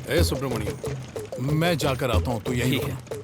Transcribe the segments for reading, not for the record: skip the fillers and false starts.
ए सुब्रमण्यम, मैं जाकर आता हूँ, तू यहीं ठीक रुक। है।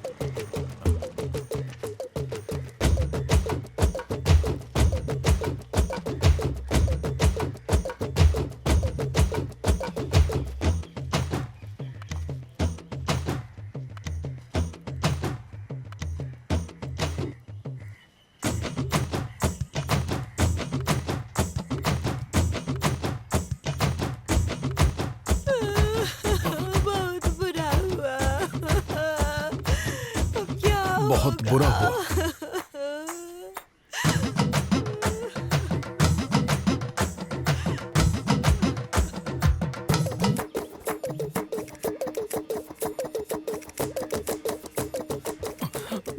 बहुत बुरा हुआ। अब क्या बहुत होगा? बुरा हुआ।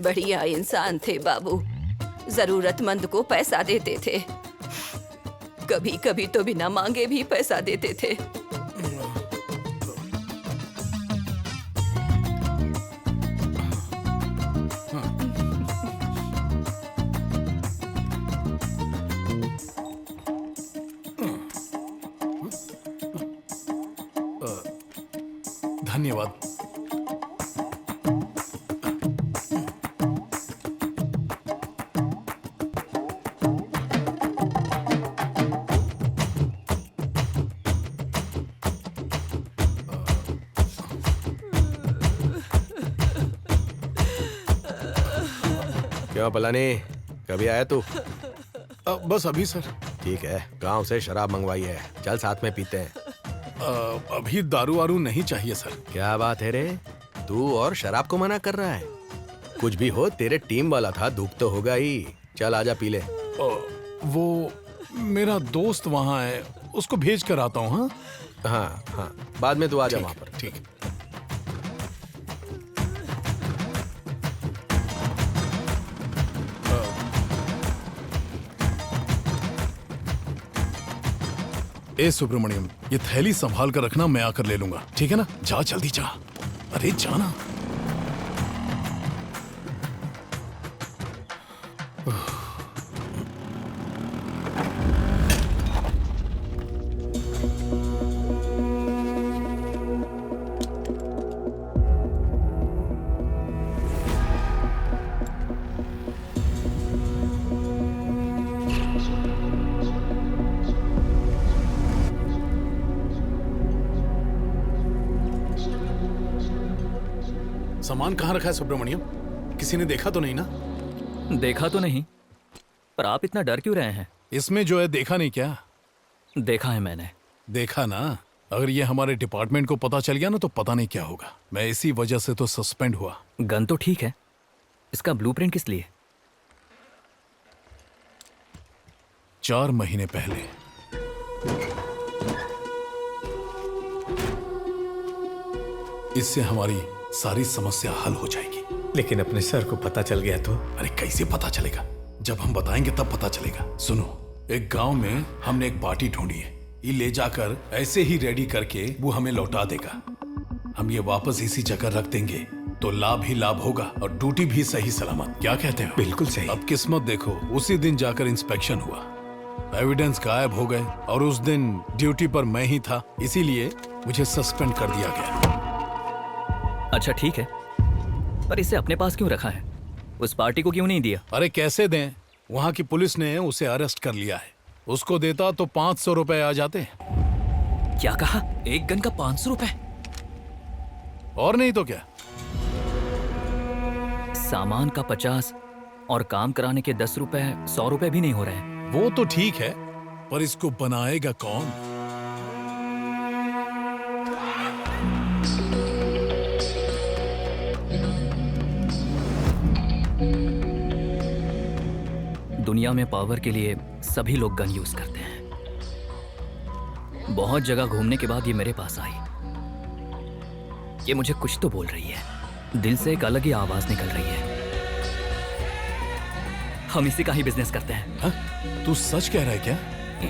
बढ़िया इंसान थे बाबू, जरूरतमंद को पैसा देते थे, कभी कभी तो बिना मांगे भी पैसा देते थे। धन्यवाद। क्यों पलानी, कभी आया तू? बस अभी सर। ठीक है, गांव से शराब मंगवाई है, चल साथ में पीते हैं। अभी दारू वारू नहीं चाहिए सर। क्या बात है रे, तू और शराब को मना कर रहा है? कुछ भी हो, तेरे टीम वाला था, धूप तो होगा ही। चल आजा पी ले। वो मेरा दोस्त वहाँ है, उसको भेज कर आता हूँ। हाँ हाँ हाँ, बाद में तू आजा ठीक वहाँ है, पर। ठीक है। ए सुब्रमण्यम, ये थैली संभाल कर रखना, मैं आकर ले लूंगा, ठीक है ना? जा जल्दी जा। अरे जाना। सामान कहाँ रखा है सुब्रमण्यम? किसी ने देखा तो नहीं ना? देखा तो नहीं, पर आप इतना डर क्यों रहे हैं? इसमें जो है देखा नहीं क्या? देखा है मैंने। देखा ना? अगर ये हमारे डिपार्टमेंट को पता चल गया ना तो पता नहीं क्या होगा। मैं इसी वजह से तो सस्पेंड हुआ। गन तो ठीक है, इसका ब्लूप्रिंट किस लिए? 4 महीने पहले इससे हमारी सारी समस्या हल हो जाएगी। लेकिन अपने सर को पता चल गया तो? अरे कैसे पता चलेगा? जब हम बताएंगे तब पता चलेगा। सुनो, एक गांव में हमने एक बाटी ढूंढी है, ये ले जाकर ऐसे ही रेडी करके वो हमें लौटा देगा। हम ये वापस इसी जगह रख देंगे तो लाभ ही लाभ होगा और ड्यूटी भी सही सलामत। क्या कहते हो? बिल्कुल सही। अब किस्मत देखो, उसी दिन जाकर इंस्पेक्शन हुआ, एविडेंस गायब हो गए और उस दिन ड्यूटी पर मैं ही था, इसीलिए मुझे सस्पेंड कर दिया गया। अच्छा ठीक है, पर इसे अपने पास क्यों रखा है? उस पार्टी को क्यों नहीं दिया? अरे कैसे दें, वहाँ की पुलिस ने उसे अरेस्ट कर लिया है। उसको देता तो 500 रुपए आ जाते। क्या कहा? एक गन का 500 रुपए? और नहीं तो क्या। सामान का 50 और काम कराने के 10 रुपए, 100 रुपए भी नहीं हो रहे हैं। वो तो ठीक है, पर इसको बनाएगा कौन? दुनिया में पावर के लिए सभी लोग गन यूज करते हैं। बहुत जगह घूमने के बाद ये मेरे पास आई। ये मुझे कुछ तो बोल रही है, दिल से एक अलग ही आवाज निकल रही है। हम इसी का ही बिजनेस करते हैं। हाँ? तू सच कह रहा है क्या?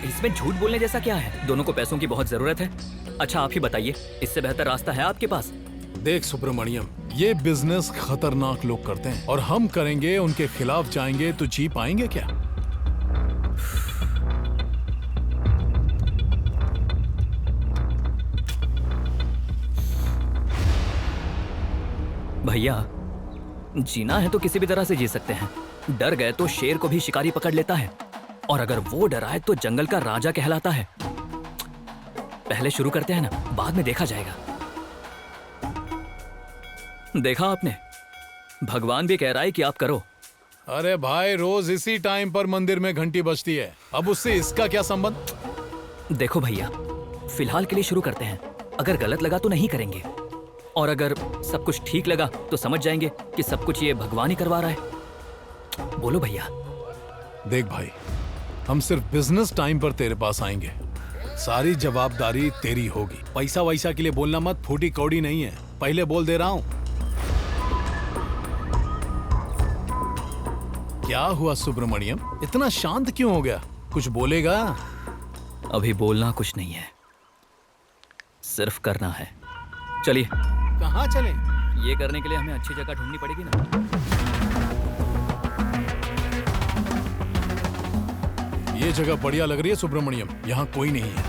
इसमें झूठ बोलने जैसा क्या है? दोनों को पैसों की बहुत जरूरत है। अच्छा आप ही बताइए, इससे बेहतर रास्ता है आपके पास? देख सुब्रमण्यम, ये बिजनेस खतरनाक लोग करते हैं और हम करेंगे, उनके खिलाफ जाएंगे तो जी पाएंगे क्या? भैया, जीना है तो किसी भी तरह से जी सकते हैं। डर गए तो शेर को भी शिकारी पकड़ लेता है, और अगर वो डराए तो जंगल का राजा कहलाता है। पहले शुरू करते हैं ना, बाद में देखा जाएगा। देखा आपने, भगवान भी कह रहा है कि आप करो। अरे भाई, रोज इसी टाइम पर मंदिर में घंटी बजती है, अब उससे इसका क्या संबंध? देखो भैया, फिलहाल के लिए शुरू करते हैं। अगर गलत लगा तो नहीं करेंगे, और अगर सब कुछ ठीक लगा तो समझ जाएंगे कि सब कुछ ये भगवान ही करवा रहा है। बोलो भैया। देख भाई, हम सिर्फ बिजनेस टाइम पर तेरे पास आएंगे, सारी जवाबदारी तेरी होगी। पैसा वैसा के लिए बोलना मत, फूटी कौड़ी नहीं है, पहले बोल दे रहा हूं। क्या हुआ सुब्रमण्यम, इतना शांत क्यों हो गया? कुछ बोलेगा? अभी बोलना कुछ नहीं है, सिर्फ करना है। चलिए। कहाँ चले? ये करने के लिए हमें अच्छी जगह ढूंढनी पड़ेगी ना। ये जगह बढ़िया लग रही है सुब्रमण्यम, यहाँ कोई नहीं है।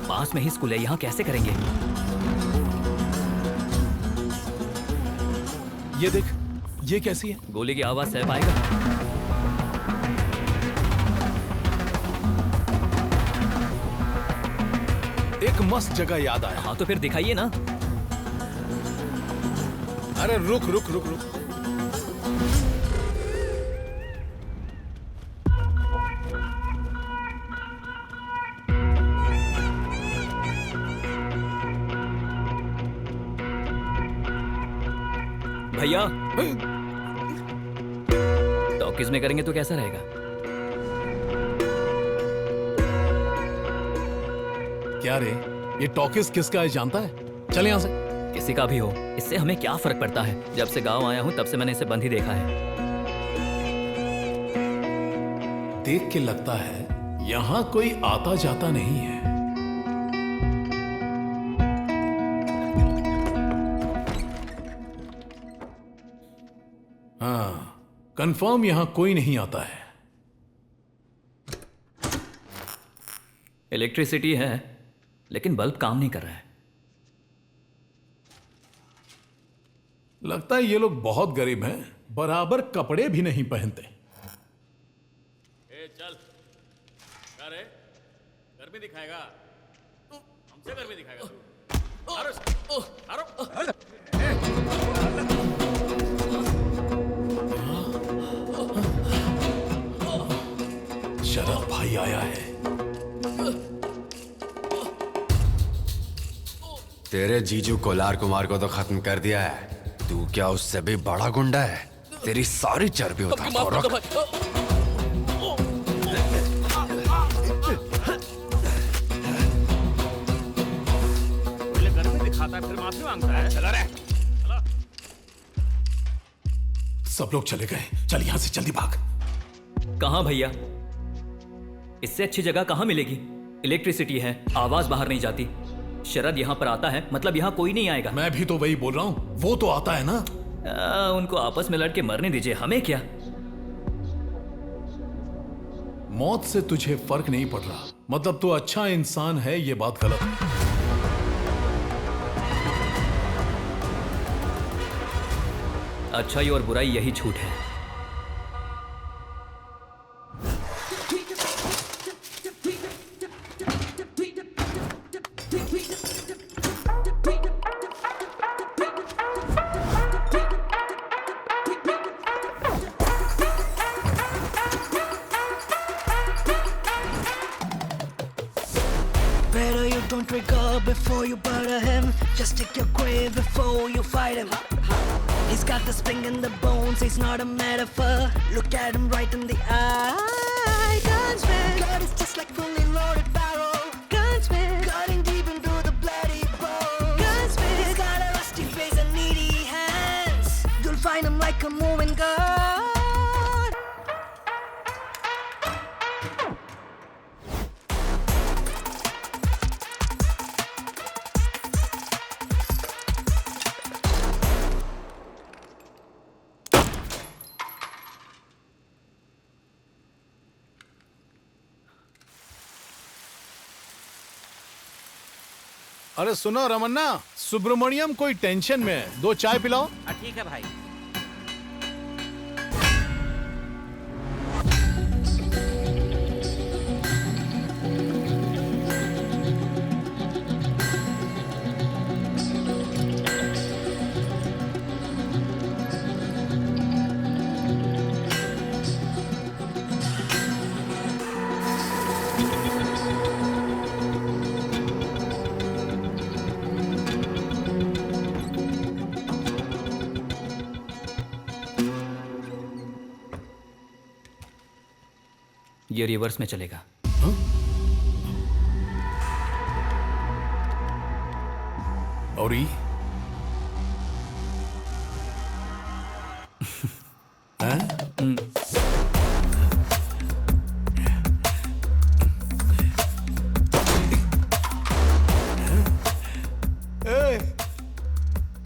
पास में ही स्कूल है, यहाँ कैसे करेंगे? ये देख, ये कैसी है? गोली की आवाज सह पाएगा? एक मस्त जगह याद आया। हाँ तो फिर दिखाइए ना। अरे रुक रुक रुक रुक। भैया, टॉकीज में करेंगे तो कैसा रहेगा? क्या रे, ये टॉकीज किसका है जानता है? चल यहाँ से। किसी का भी हो, इससे हमें क्या फर्क पड़ता है? जब से गांव आया हूं तब से मैंने इसे बंद ही देखा है। देख के लगता है यहाँ कोई आता जाता नहीं है। हाँ, कंफर्म यहाँ कोई नहीं आता है। इलेक्ट्रिसिटी है, लेकिन बल्ब काम नहीं कर रहा है। लगता है ये लोग बहुत गरीब हैं, बराबर कपड़े भी नहीं पहनते। चल, क्या रे? गर्मी दिखाएगा? हमसे गर्मी दिखाएगा तू? आरो, शरद भाई आया है। तेरे जीजू कोलार कुमार को तो खत्म कर दिया है, तू क्या उससे भी बड़ा गुंडा है? तेरी सारी चर्बी उतार दो, रख। गर्मी दिखाता है फिर माफी मांगता है। चला रे। सब लोग चले गए, चल यहाँ से जल्दी भाग। कहाँ भैया? इससे अच्छी जगह कहाँ मिलेगी? इलेक्ट्रिसिटी है, आवाज बाहर नहीं जाती। शरद यहाँ पर आता है, मतलब यहाँ कोई नहीं आएगा। मैं भी तो वही बोल रहा हूँ, वो तो आता है ना। उनको आपस में लड़के मरने दीजिए, हमें क्या? मौत से तुझे फर्क नहीं पड़ रहा, मतलब तू अच्छा इंसान है, ये बात गलत है। अच्छाई और बुराई यही छूट है। Better you don't trigger before you butter him. Just take your grave before you fight him. He's got the spring in the bones, he's not a metaphor. Look at him right in the eye. Gunsmith, God is just like fully loaded barrel. Gunsmith, cutting deep into the bloody bone. Gunsmith, he's got a rusty face and needy hands. You'll find him like a moving gun. अरे सुनो रमन्ना, सुब्रमण्यम कोई tension में है, 2 चाय पिलाओ। ठीक है भाई। ये रिवर्स में चलेगा। और ये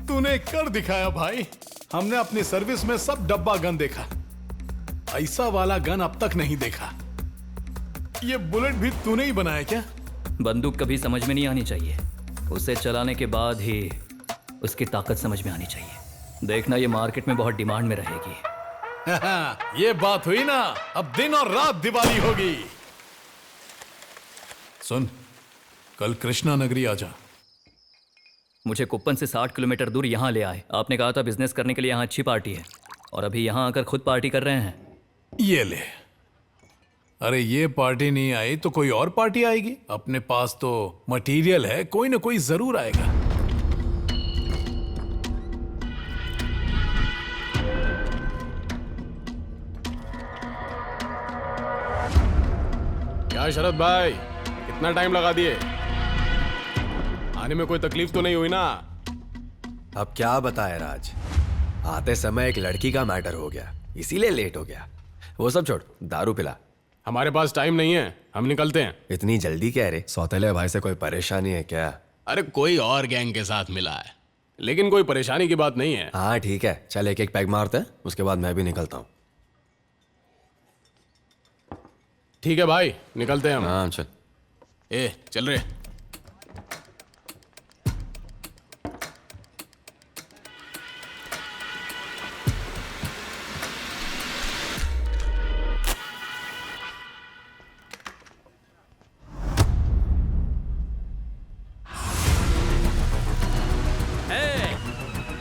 तूने कर दिखाया भाई। हमने अपनी सर्विस में सब डब्बा गन देखा, ऐसा वाला गन अब तक नहीं देखा। ये बुलेट भी तूने ही बनाया क्या? बंदूक कभी समझ में नहीं आनी चाहिए, उसे चलाने के बाद ही उसकी ताकत समझ में आनी चाहिए। देखना ये मार्केट में बहुत डिमांड में रहेगी। ये बात हुई ना, अब दिन और रात दिवाली होगी। सुन, कल कृष्णा नगरी आ जा। मुझे कुप्पन से 60 किलोमीटर दूर यहाँ ले आए। आपने कहा था बिजनेस करने के लिए यहाँ अच्छी पार्टी है, और अभी यहाँ आकर खुद पार्टी कर रहे हैं। ये ले। अरे ये पार्टी नहीं आई तो कोई और पार्टी आएगी। अपने पास तो मटेरियल है, कोई ना कोई जरूर आएगा। क्या शरद भाई, कितना टाइम लगा दिए? आने में कोई तकलीफ तो नहीं हुई ना? अब क्या बताए राज, आते समय एक लड़की का मैटर हो गया, इसीलिए लेट हो गया। वो सब छोड़, दारू पिला। हमारे पास टाइम नहीं है, हम निकलते हैं। इतनी जल्दी क्या रे? सौतेले भाई से कोई परेशानी है क्या? अरे कोई और गैंग के साथ मिला है, लेकिन कोई परेशानी की बात नहीं है। हाँ ठीक है, चल एक एक पैग मारते हैं, उसके बाद मैं भी निकलता हूँ। ठीक है भाई, निकलते हैं हम। हाँ चल। चल रहे।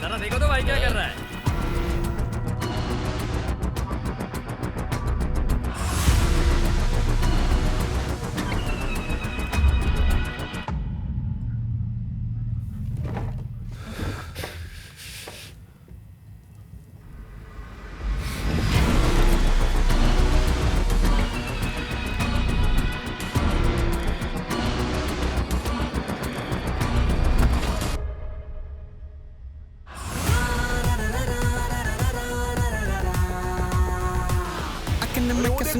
जरा देखो तो भाई क्या कर रहा है।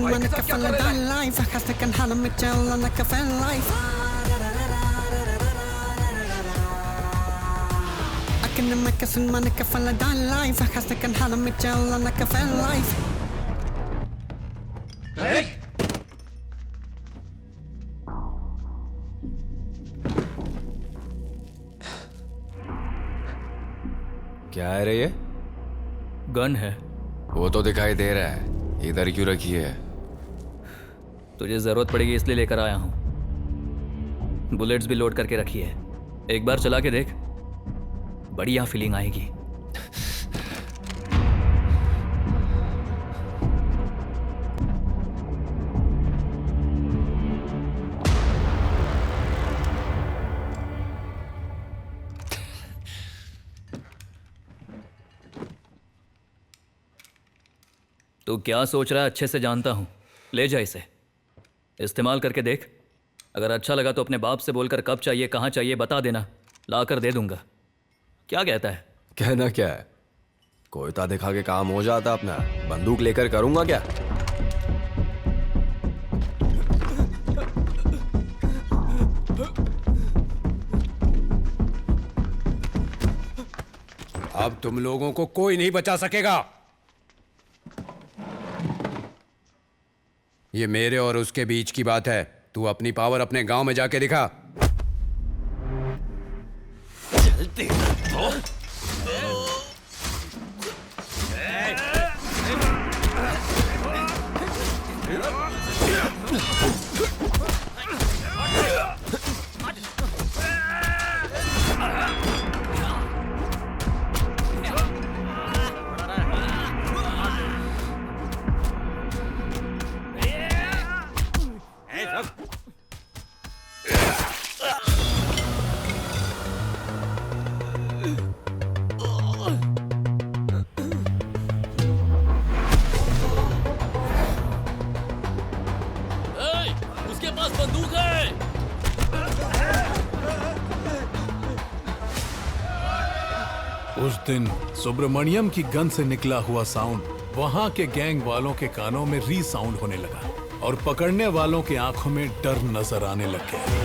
Man, ik kan van de life. Gast, ik kan halen met jou en ik kan van life. Ik kan make a man, ik kan van de life. Gast, ik kan halen met jou en ik kan van life. क्या है रे ये? Gun है। वो तो दिखाई दे रहा है, इधर क्यों रखी है? तुझे जरूरत पड़ेगी इसलिए लेकर आया हूं। बुलेट्स भी लोड करके रखी है, एक बार चला के देख, बढ़िया फीलिंग आएगी। तू क्या सोच रहा है अच्छे से जानता हूं। ले जा इसे, इस्तेमाल करके देख। अगर अच्छा लगा तो अपने बाप से बोलकर कब चाहिए कहाँ चाहिए बता देना, ला कर दे दूंगा। क्या कहता है? कहना क्या है, कोयता दिखा के काम हो जाता अपना। बंदूक लेकर करूंगा क्या? अब तुम लोगों को कोई नहीं बचा सकेगा। ये मेरे और उसके बीच की बात है। तू अपनी पावर अपने गांव में जाके दिखा। उसके पास बंदूक है। उस दिन सुब्रमण्यम की गन से निकला हुआ साउंड वहां के गैंग वालों के कानों में री साउंड होने लगा और पकड़ने वालों की आंखों में डर नजर आने लग गया।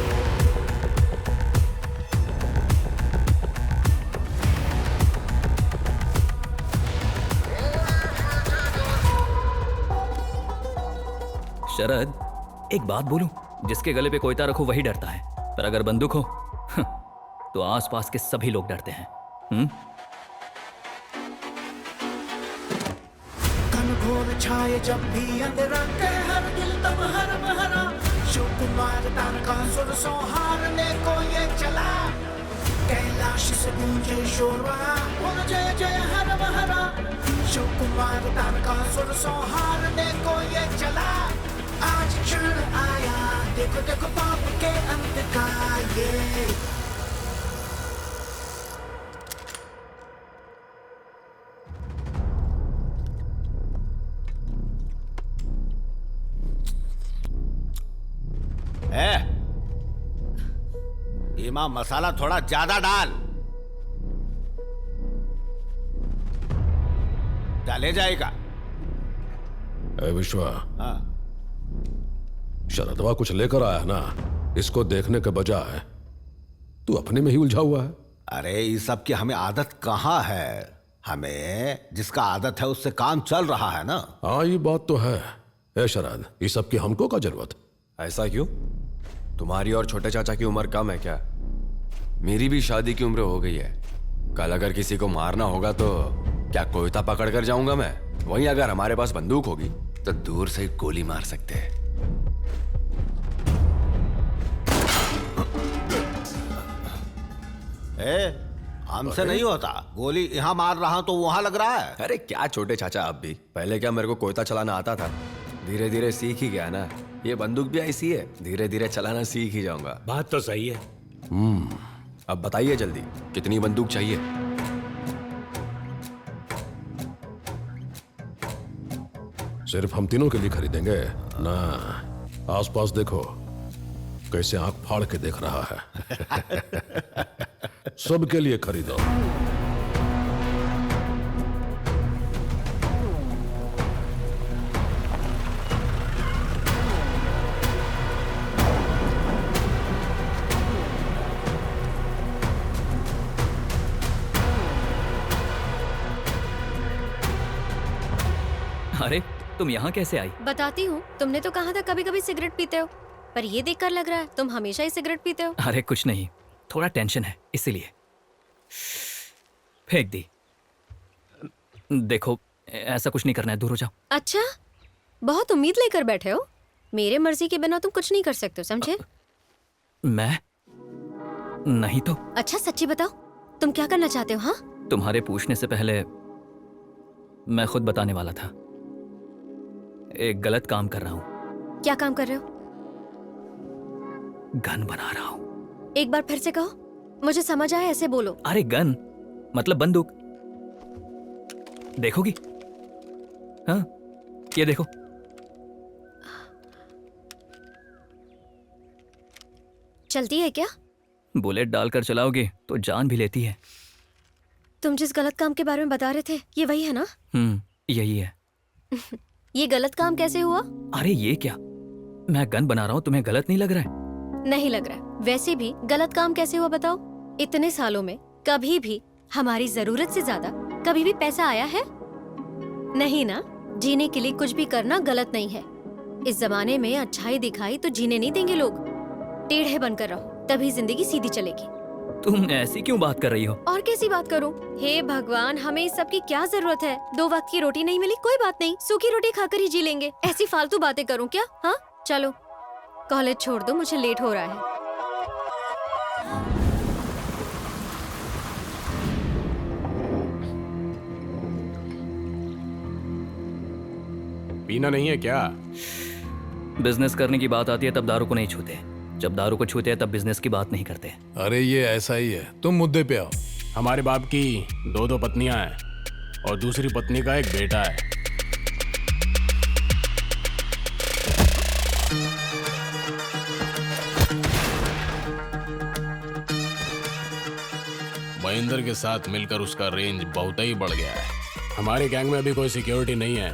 शरद, एक बात बोलूं, जिसके गले पे कोयता रखो वही डरता है, पर अगर बंदूक हो तो आसपास के सभी लोग डरते हैं। घन घोर छाए जब भी अंधेरा कह हर दिल तब हर बहरा शिव कुमार तारकासुर संहारने को ये चला कैलाश से गूंजे शोर वहाँ बोल जय जय हर बहरा शिव कुमार तारकासुर संहारने को ये चला आज क्षण आया देखो देखो पाप के अंत का ये इमाम मसाला थोड़ा ज्यादा डाल। डाले जाएगा। ए विश्वा, हाँ। शरदवा कुछ लेकर आया ना, इसको देखने के बजाय तू अपने में ही उलझा हुआ है। अरे इस सब की हमें आदत कहाँ है? हमें जिसका आदत है उससे काम चल रहा है ना। हाँ ये बात तो है। ए शरद, इस सब की हमको क्या जरूरत? ऐसा क्यों? तुम्हारी और छोटे चाचा की उम्र कम है क्या? मेरी भी शादी की उम्र हो गई है। कल अगर किसी को मारना होगा तो क्या कोयता पकड़ कर जाऊंगा मैं? वहीं अगर हमारे पास बंदूक होगी तो दूर से गोली मार सकते हैं। हमसे नहीं होता। गोली यहाँ मार रहा तो वहां लग रहा है। अरे क्या छोटे चाचा, आप भी पहले क्या मेरे को कोयता चलाना आता था? धीरे धीरे सीख ही गया ना। ये बंदूक भी ऐसी है, धीरे धीरे चलाना सीख ही जाऊंगा। बात तो सही है। अब बताइए जल्दी, कितनी बंदूक चाहिए? सिर्फ हम तीनों के लिए खरीदेंगे ना। आसपास देखो कैसे आंख फाड़ के देख रहा है। सबके लिए खरीदो। अरे तुम यहाँ कैसे आई? बताती हूँ। तुमने तो कहा था कभी कभी सिगरेट पीते हो, पर ये देखकर लग रहा है तुम हमेशा ही सिगरेट पीते हो। अरे कुछ नहीं, थोड़ा टेंशन है इसीलिए। फेंक दी। देखो ऐसा कुछ नहीं करना है, दूर हो जाओ। अच्छा, बहुत उम्मीद लेकर बैठे हो। मेरे मर्जी के बिना तुम कुछ नहीं कर सकते हो, समझे? मैं नहीं तो। अच्छा सच्ची बताओ, तुम क्या करना चाहते हो? हाँ, तुम्हारे पूछने से पहले मैं खुद बताने वाला था। एक गलत काम कर रहा हूँ। क्या काम कर रहे हो? गन बना रहा हूँ। एक बार फिर से कहो, मुझे समझ आया, ऐसे बोलो। अरे गन मतलब बंदूक। देखोगी? हाँ, ये देखो। चलती है क्या? बुलेट डालकर चलाओगे तो जान भी लेती है। तुम जिस गलत काम के बारे में बता रहे थे, ये वही है ना? यही है। ये गलत काम कैसे हुआ? अरे ये क्या, मैं गन बना रहा हूँ, तुम्हें गलत नहीं लग रहा है? नहीं लग रहा है। वैसे भी गलत काम कैसे हुआ बताओ? इतने सालों में कभी भी हमारी जरूरत से ज्यादा कभी भी पैसा आया है? नहीं ना। जीने के लिए कुछ भी करना गलत नहीं है। इस जमाने में अच्छाई दिखाई तो जीने नहीं देंगे लोग। टेढ़े बनकर रहो, तभी जिंदगी सीधी चलेगी। तुम ऐसी क्यों बात कर रही हो? और कैसी बात करूं? हे भगवान, हमें इस सब की क्या जरूरत है? 2 वक्त की रोटी नहीं मिली, कोई बात नहीं, सूखी रोटी खाकर ही जी लेंगे। ऐसी फालतू बातें करूं क्या? हाँ चलो कॉलेज छोड़ दो, मुझे लेट हो रहा है। पीना नहीं है क्या? बिजनेस करने की बात आती है तब दारू को नहीं छूते, जब दारू को छूते हैं तब बिजनेस की बात नहीं करते। अरे ये ऐसा ही है, तुम मुद्दे पे आओ। हमारे बाप की 2 पत्नियां हैं और दूसरी पत्नी का एक बेटा है। महेंद्र के साथ मिलकर उसका रेंज बहुत ही बढ़ गया है। हमारे गैंग में अभी कोई सिक्योरिटी नहीं है,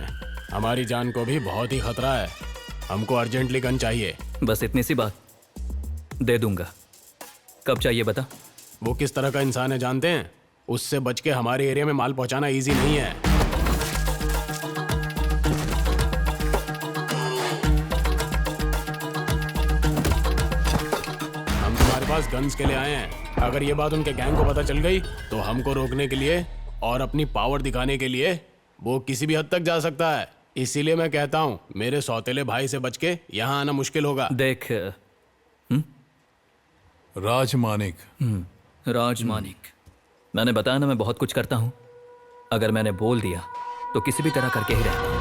हमारी जान को भी बहुत ही खतरा है। हमको अर्जेंटली गन चाहिए। बस इतनी सी बात? दे दूंगा। कब चाहिए बता। वो किस तरह का इंसान है जानते हैं? उससे बच के हमारे एरिया में माल पहुंचाना इजी नहीं है। हम तुम्हारे पास गन्स के लिए आए हैं। अगर ये बात उनके गैंग को पता चल गई तो हमको रोकने के लिए और अपनी पावर दिखाने के लिए वो किसी भी हद तक जा सकता है। इसीलिए मैं कहता हूँ मेरे सौतेले भाई से बच के यहाँ आना मुश्किल होगा। देख राजमानिक। राजमानिक, मैंने बताया ना मैं बहुत कुछ करता हूँ। अगर मैंने बोल दिया तो किसी भी तरह करके ही रहता हूँ।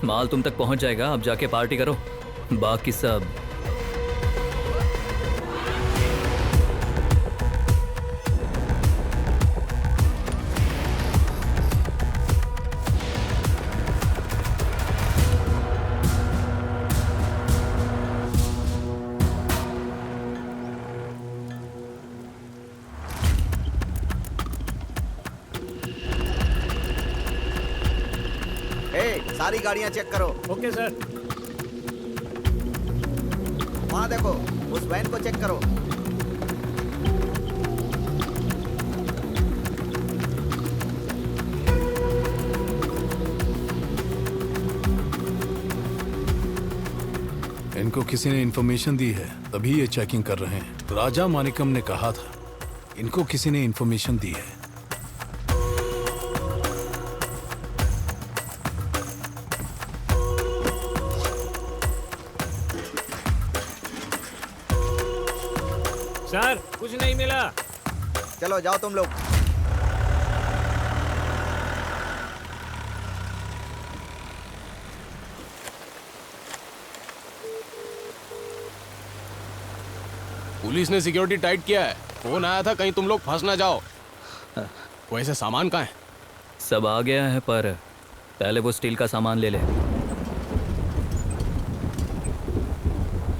माल तुम तक पहुंच जाएगा, अब जाके पार्टी करो, बाकी सब सारी गाड़ियां चेक करो। Okay sir. वहां देखो, उस वैन को चेक करो। इनको किसी ने इन्फॉर्मेशन दी है तभी ये चेकिंग कर रहे हैं। राजा मानिकम ने कहा था, इनको किसी ने इन्फॉर्मेशन दी है। सर कुछ नहीं मिला। चलो जाओ तुम लोग। पुलिस ने सिक्योरिटी टाइट किया है। फोन आया था कहीं तुम लोग फंस ना जाओ। वैसे सामान कहाँ है? सब आ गया है, पर पहले वो स्टील का सामान ले ले।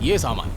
ये सामान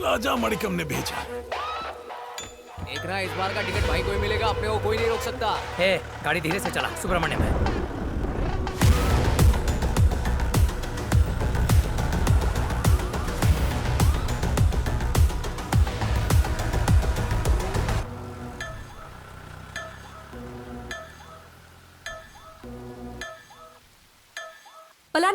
राजा मणिकम ने भेजा। देख रहा है, इस बार का टिकट भाई को ही मिलेगा, अपने को कोई नहीं रोक सकता। हे, गाड़ी धीरे से चला, सुब्रमण्यम है।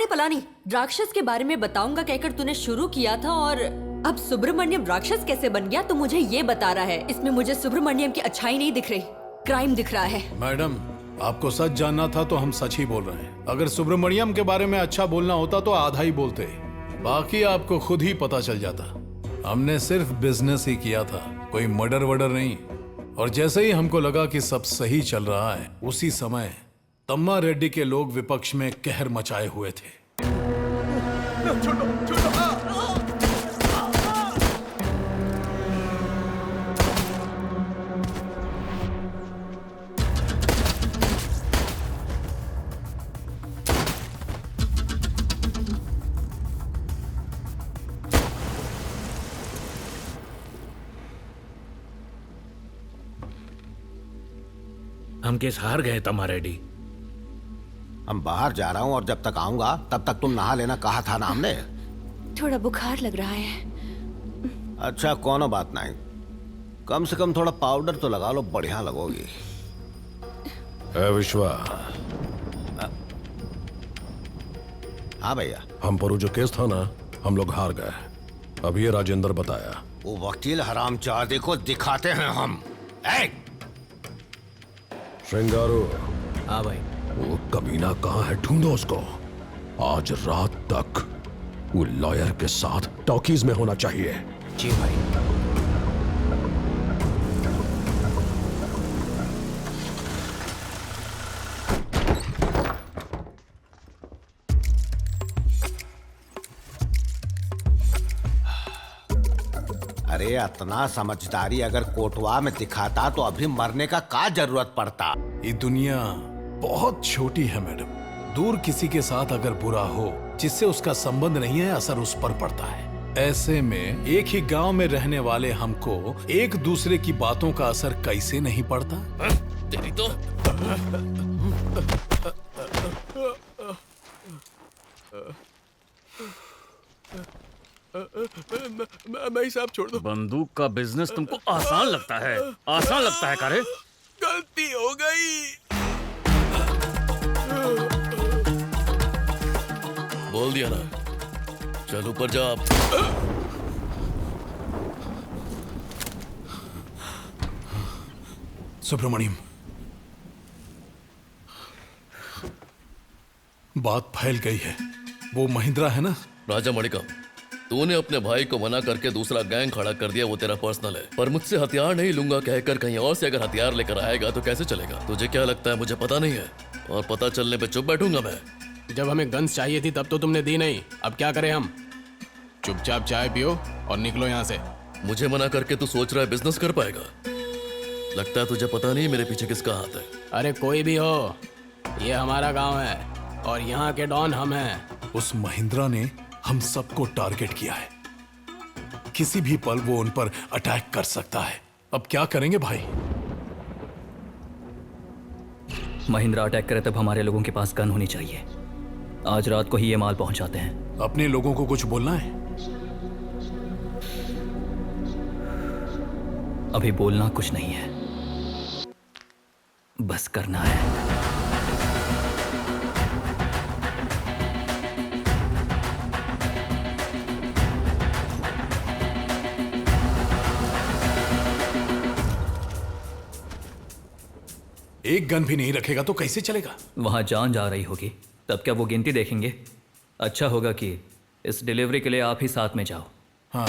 पलानी राक्षस के बारे में बताऊंगा कहकर तूने शुरू किया था और अब सुब्रमण्यम राक्षस कैसे बन गया तो मुझे ये बता रहा है। इसमें मुझे सुब्रमण्यम की अच्छाई नहीं दिख रही, क्राइम दिख रहा है। मैडम, आपको सच जानना था तो हम सच ही बोल रहे हैं। अगर सुब्रमण्यम के बारे में अच्छा बोलना होता तो आधा ही बोलते, बाकी आपको खुद ही पता चल जाता। हमने सिर्फ बिजनेस ही किया था, कोई मर्डर वर्डर नहीं। और जैसे ही हमको लगा कि सब सही चल रहा है, उसी समय तम्मा रेड्डी के लोग विपक्ष में कहर मचाए हुए थे। हम केस हार गए तमा रेड्डी। हम बाहर जा रहा हूँ और जब तक आऊंगा तब तक तुम नहा लेना कहा था ना हमने। थोड़ा बुखार लग रहा है। अच्छा कोनो बात नहीं, कम से कम थोड़ा पाउडर तो लगा लो, बढ़िया लगोगी। विश्वा, हाँ भैया। हम पर जो केस था ना, हम लोग हार गए। अब ये राजेंद्र बताया। वो वकील हरामजादे को दिखाते हैं हम। श्रृंगारो। हाँ भाई। वो कमीना कहाँ है, ढूंढो उसको। आज रात तक वो लॉयर के साथ टॉकीज में होना चाहिए। जी भाई। अरे इतना समझदारी अगर कोटवा में दिखाता तो अभी मरने का क्या जरूरत पड़ता। ये दुनिया बहुत छोटी है मैडम। दूर किसी के साथ अगर बुरा हो जिससे उसका संबंध नहीं है, असर उस पर पड़ता है। ऐसे में एक ही गांव में रहने वाले हमको एक दूसरे की बातों का असर कैसे नहीं पड़ता? तेरी तो भाई साहब छोड़ दो। बंदूक का बिजनेस तुमको आसान लगता है? आसान लगता है कारे? गलती हो गई। बोल दिया ना, चल ऊपर जा। सुब्रमण्यम, बात फैल गई है। वो महिंद्रा है ना? राजा मणिकम, तूने अपने भाई को मना करके दूसरा गैंग खड़ा कर दिया, वो तेरा पर्सनल है। पर मुझसे हथियार नहीं लूंगा कहकर कहीं और से अगर हथियार लेकर आएगा तो कैसे चलेगा? तुझे क्या लगता है मुझे पता नहीं है? और पता चलने पे चुप बैठूंगा मैं? जब हमें गन्स चाहिए थी तब तो तुमने दी नहीं, अब क्या करें हम? चुपचाप चाय पियो और निकलो यहाँ से। मुझे मना करके तू सोच रहा है बिजनेस कर पाएगा? लगता है तुझे पता नहीं मेरे पीछे किसका हाथ है। अरे कोई भी हो, ये हमारा गांव है और यहाँ के डॉन हम हैं। उस महिंद्रा ने हम सबको टारगेट किया है। किसी भी पल वो उन पर अटैक कर सकता है। अब क्या करेंगे भाई? महिंद्रा अटैक करे तब हमारे लोगों के पास गन होनी चाहिए। आज रात को ही ये माल पहुंचाते हैं। अपने लोगों को कुछ बोलना है? अभी बोलना कुछ नहीं है, बस करना है। एक गन भी नहीं रखेगा तो कैसे चलेगा? वहां जान जा रही होगी, तब क्या वो गिनती देखेंगे? अच्छा होगा कि इस डिलीवरी के लिए आप ही साथ में जाओ। हाँ।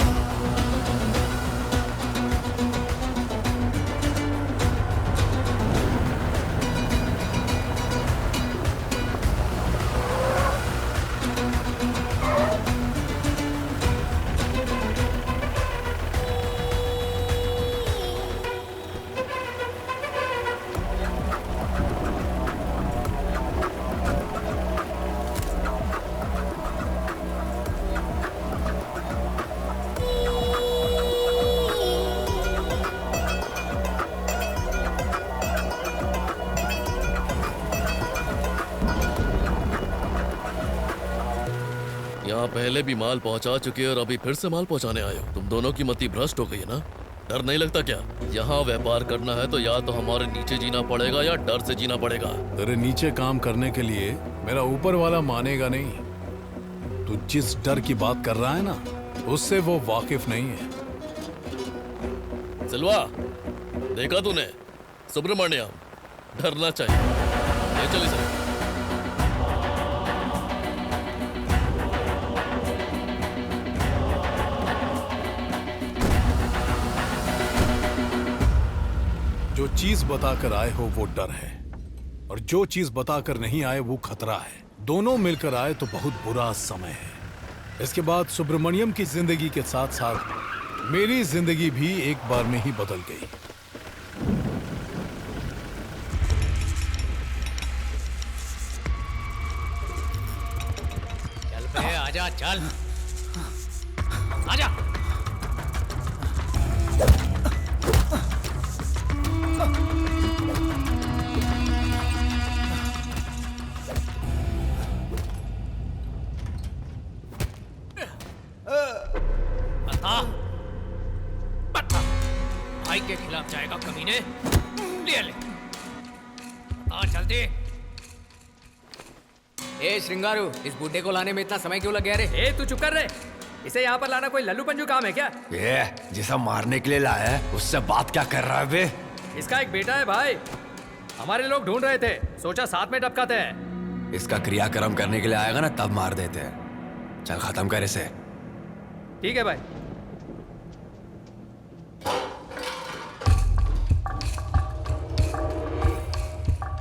यहाँ पहले भी माल पहुँचा चुके और अभी फिर से माल पहुँचाने आए हो। तुम दोनों की मति भ्रष्ट हो गई है ना? डर नहीं लगता क्या? यहाँ व्यापार करना है तो या तो हमारे नीचे जीना पड़ेगा या डर से जीना पड़ेगा। तेरे नीचे काम करने के लिए मेरा ऊपर वाला मानेगा नहीं। तू जिस डर की बात कर रहा है ना, उससे वो वाकिफ नहीं है। सिल्वा, देखा तूने? सुब्रमण्यम, डरना चाहिए। ले चल इसे। जो चीज बताकर आए हो वो डर है, और जो चीज बताकर नहीं आए वो खतरा है। दोनों मिलकर आए तो बहुत बुरा समय है। इसके बाद सुब्रमण्यम की जिंदगी के साथ साथ मेरी जिंदगी भी एक बार में ही बदल गई। चल बे, आजा, चल आजा। भाई के खिलाफ जाएगा कमीने? ले ले, बता जल्दी। ए श्रृंगारू, इस बूढ़े को लाने में इतना समय क्यों लग गया रे? ए तू चुप कर रे। इसे यहाँ पर लाना कोई लल्लू पंजू काम है क्या? ये जिसे मारने के लिए लाया है उससे बात क्या कर रहा है बे? इसका एक बेटा है भाई, हमारे लोग ढूंढ रहे थे, सोचा साथ में टपकाते हैं। इसका क्रियाक्रम करने के लिए आएगा ना तब मार देते हैं। चल खत्म कर इसे। ठीक है भाई।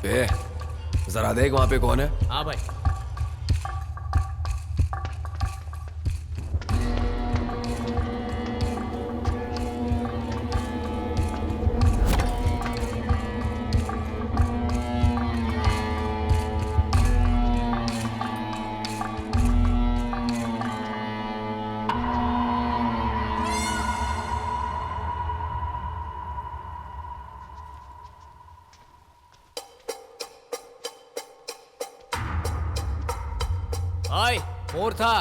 बे जरा देख वहां पे कौन है। हाँ भाई। ओए, मोर था।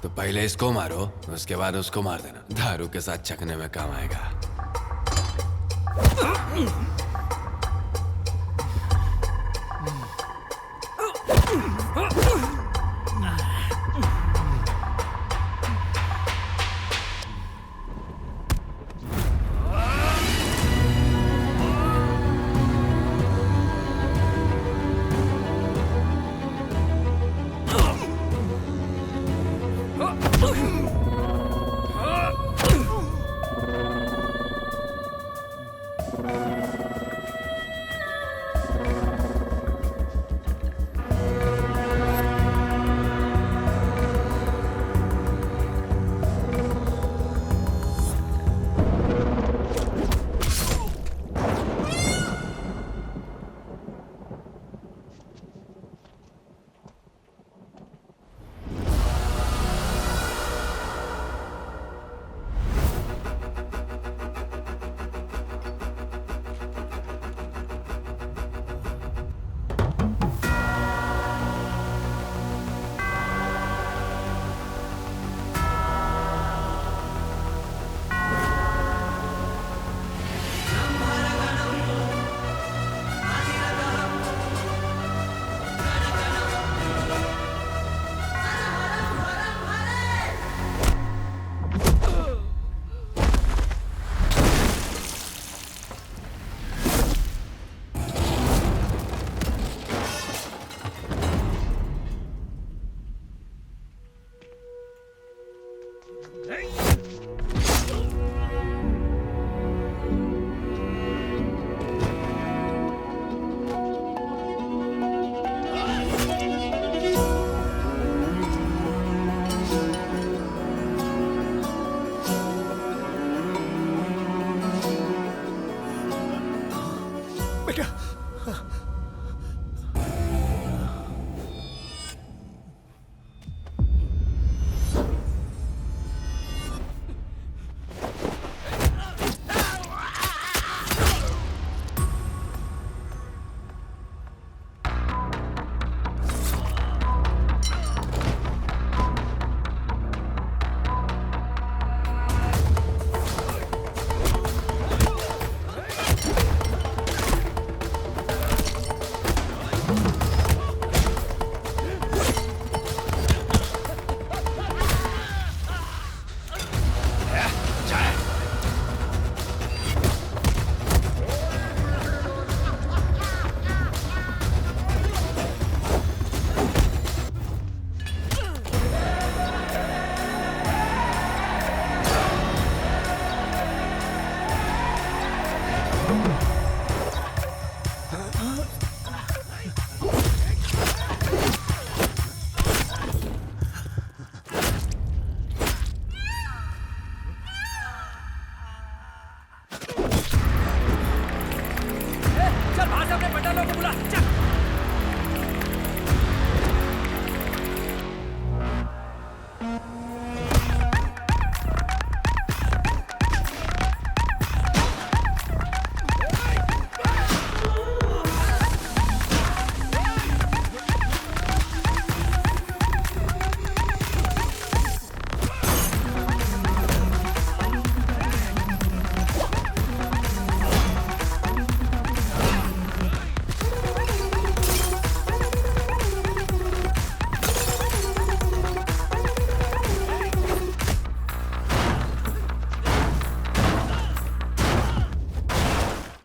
तो पहले इसको मारो, उसके बाद उसको मार देना। दारू के साथ चखने में काम आएगा।